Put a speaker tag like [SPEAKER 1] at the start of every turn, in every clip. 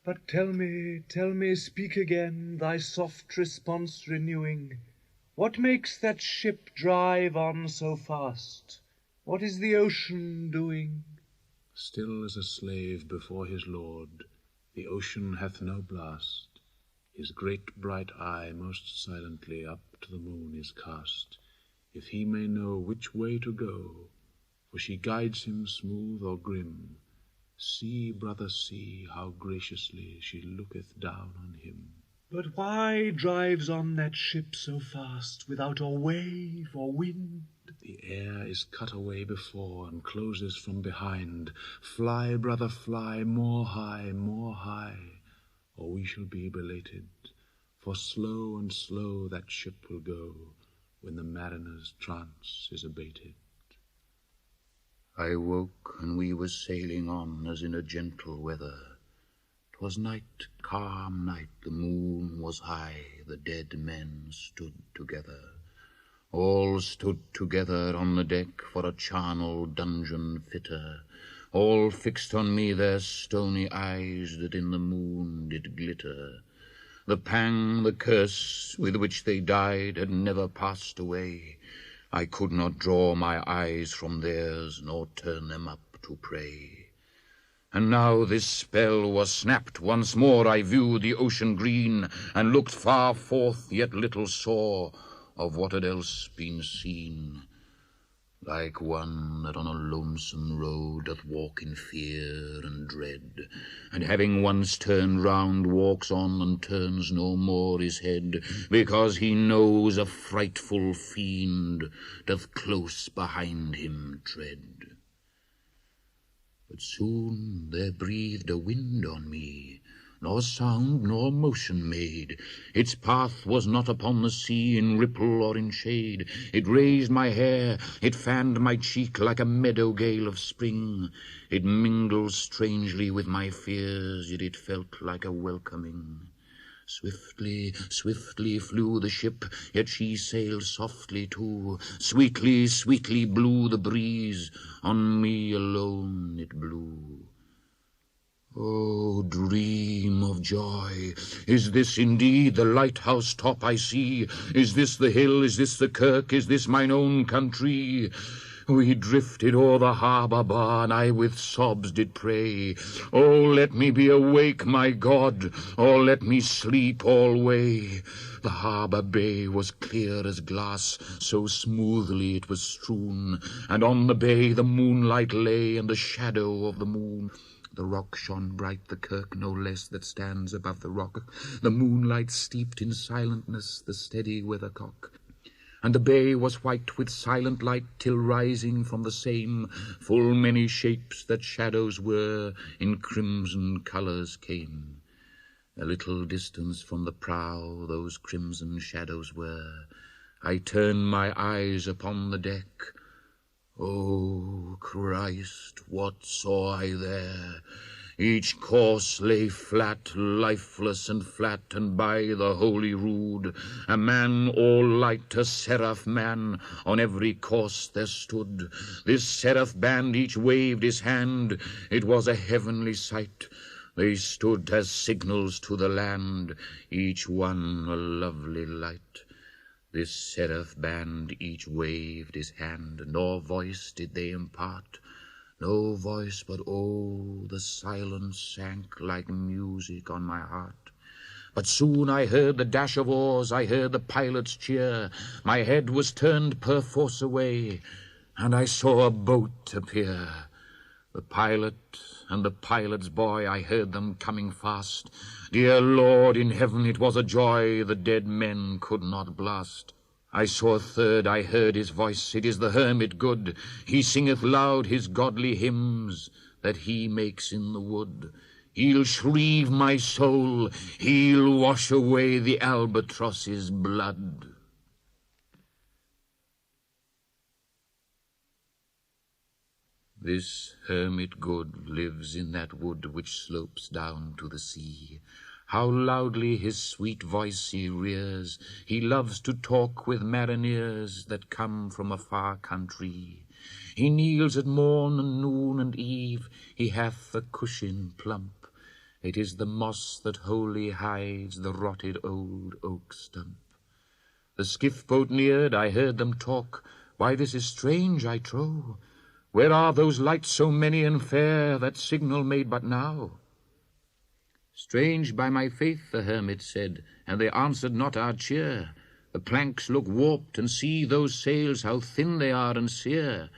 [SPEAKER 1] But tell me, speak again, thy soft response renewing, what makes that ship drive on so fast? What is the ocean doing?
[SPEAKER 2] Still as a slave before his lord, the ocean hath no blast. His great bright eye most silently up to the moon is cast, if he may know which way to go, for she guides him smooth or grim. See, brother, see, how graciously she looketh down on him.
[SPEAKER 1] But why drives on that ship so fast, without or wave or wind?
[SPEAKER 2] The air is cut away before, and closes from behind. Fly, brother, fly, more high, or we shall be belated. For slow and slow that ship will go, when the mariner's trance is abated.
[SPEAKER 3] I woke, and we were sailing on as in a gentle weather. 'Twas night, calm night, the moon was high, the dead men stood together. All stood together on the deck for a charnel dungeon fitter. All fixed on me their stony eyes that in the moon did glitter. The pang, the curse with which they died had never passed away. I could not draw my eyes from theirs, nor turn them up to pray. And now this spell was snapped. Once more I viewed the ocean green, and looked far forth, yet little saw of what had else been seen. Like one that on a lonesome road doth walk in fear and dread, and having once turned round walks on and turns no more his head, because he knows a frightful fiend doth close behind him tread. But soon there breathed a wind on me, nor sound nor motion made. Its path was not upon the sea in ripple or in shade. It raised my hair, it fanned my cheek like a meadow gale of spring. It mingled strangely with my fears, yet it felt like a welcoming. Swiftly, swiftly flew the ship, yet she sailed softly too. Sweetly, sweetly blew the breeze, on me alone it blew. Oh, dream of joy, is this indeed the lighthouse top I see? Is this the hill, is this the kirk, is this mine own country? We drifted o'er the harbour bar, and I with sobs did pray, oh, let me be awake, my God, or let me sleep alway. The harbour bay was clear as glass, so smoothly it was strewn, and on the bay the moonlight lay, and the shadow of the moon. The rock shone bright, the kirk no less, that stands above the rock. The moonlight steeped in silentness the steady weathercock. And the bay was white with silent light, till rising from the same, full many shapes that shadows were, in crimson colours came. A little distance from the prow those crimson shadows were. I turned my eyes upon the deck. Oh, Christ, what saw I there? Each corse lay flat, lifeless and flat, and by the holy rood, a man all light, a seraph man, on every corse there stood. This seraph band each waved his hand, it was a heavenly sight. They stood as signals to the land, each one a lovely light. This seraph band each waved his hand, nor voice did they impart. No voice, but oh, the silence sank like music on my heart. But soon I heard the dash of oars, I heard the pilot's cheer. My head was turned perforce away, and I saw a boat appear. The pilot and the pilot's boy, I heard them coming fast. Dear Lord in heaven, it was a joy the dead men could not blast. I saw a third, I heard his voice, it is the hermit good. He singeth loud his godly hymns that he makes in the wood. He'll shrieve my soul, he'll wash away the albatross's blood. This hermit good lives in that wood which slopes down to the sea. How loudly his sweet voice he rears! He loves to talk with mariners that come from a far country. He kneels at morn and noon and eve, he hath a cushion plump. It is the moss that wholly hides the rotted old oak stump. The skiff-boat neared, I heard them talk. Why, this is strange, I trow. Where are those lights so many and fair, that signal made but now? Strange by my faith, the hermit said, and they answered not our cheer. The planks look warped, and see those sails, how thin they are and sere.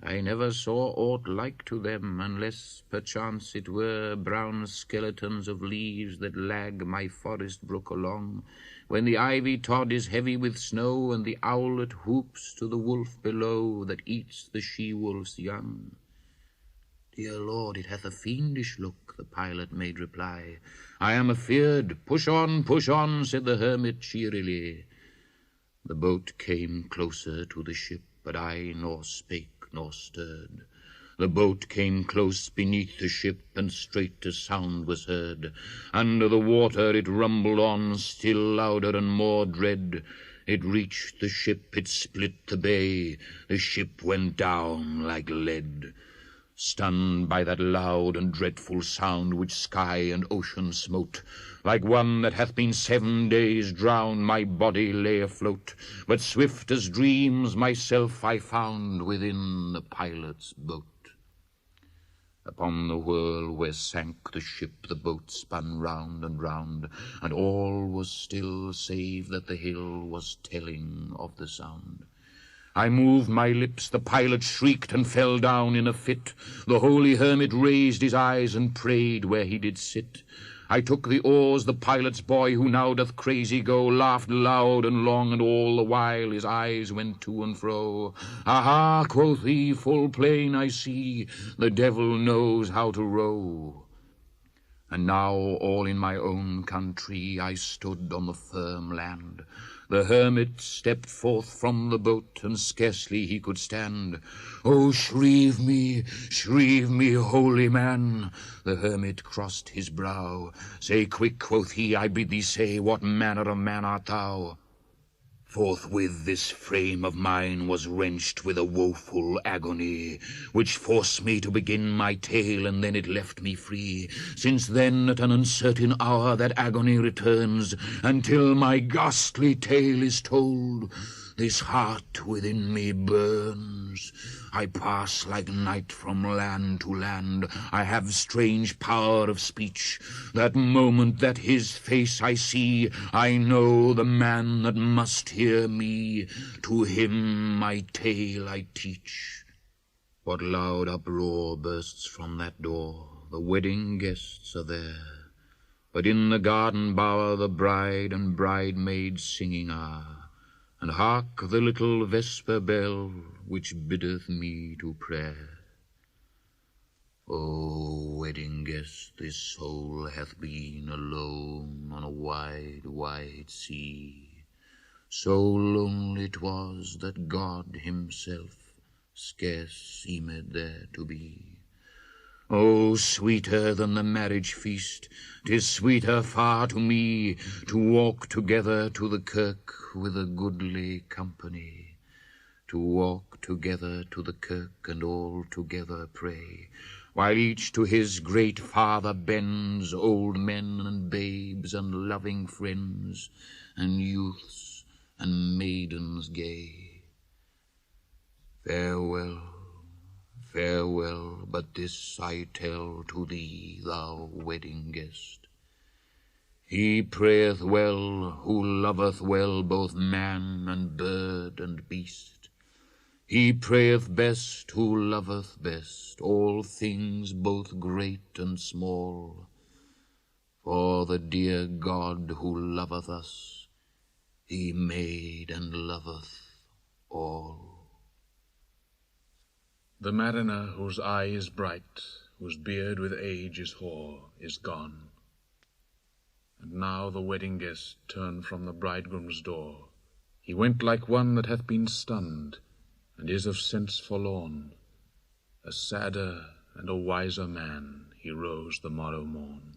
[SPEAKER 3] I never saw aught like to them, unless perchance it were brown skeletons of leaves that lag my forest brook along, when the ivy tod is heavy with snow, and the owlet whoops to the wolf below that eats the she-wolf's young. Dear Lord, it hath a fiendish look, the pilot made reply. I am afeard. Push on, said the hermit cheerily. The boat came closer to the ship, but I nor spake nor stirred. The boat came close beneath the ship, and straight a sound was heard. Under the water it rumbled on, still louder and more dread. It reached the ship, it split the bay, the ship went down like lead. Stunned by that loud and dreadful sound which sky and ocean smote, like one that hath been 7 days drowned, my body lay afloat. But swift as dreams myself I found within the pilot's boat. Upon the whirl where sank the ship, the boat spun round, and all was still, save that the hill was telling of the sound. I moved my lips, the pilot shrieked and fell down in a fit. The holy hermit raised his eyes and prayed where he did sit. I took the oars, the pilot's boy, who now doth crazy go, laughed loud and long, and all the while his eyes went to and fro. Aha, quoth he, full plain I see, the devil knows how to row. And now all in my own country I stood on the firm land. The hermit stepped forth from the boat, and scarcely he could stand. Oh, shrieve me, holy man! The hermit crossed his brow. Say quick, quoth he, I bid thee say, what manner of man art thou? Forthwith this frame of mine was wrenched with a woeful agony, which forced me to begin my tale, and then it left me free. Since then at an uncertain hour that agony returns, until my ghastly tale is told. This heart within me burns. I pass like night from land to land. I have strange power of speech. That moment that his face I see, I know the man that must hear me. To him my tale I teach. What loud uproar bursts from that door? The wedding guests are there. But in the garden bower the bride and bridemaid singing are. And hark the little vesper bell, which biddeth me to prayer. O wedding guest, this soul hath been alone on a wide, wide sea. So lonely 'twas that God himself scarce seemed there to be. Oh, sweeter than the marriage feast, 'tis sweeter far to me to walk together to the kirk with a goodly company, to walk together to the kirk and all together pray, while each to his great Father bends, old men and babes and loving friends, and youths and maidens gay. Farewell, farewell, but this I tell to thee, thou wedding guest. He prayeth well who loveth well both man and bird and beast. He prayeth best who loveth best all things both great and small. For the dear God who loveth us, he made and loveth all.
[SPEAKER 2] The mariner whose eye is bright, whose beard with age is hoar, is gone. And now the wedding guest turned from the bridegroom's door. He went like one that hath been stunned, and is of sense forlorn. A sadder and a wiser man he rose the morrow morn.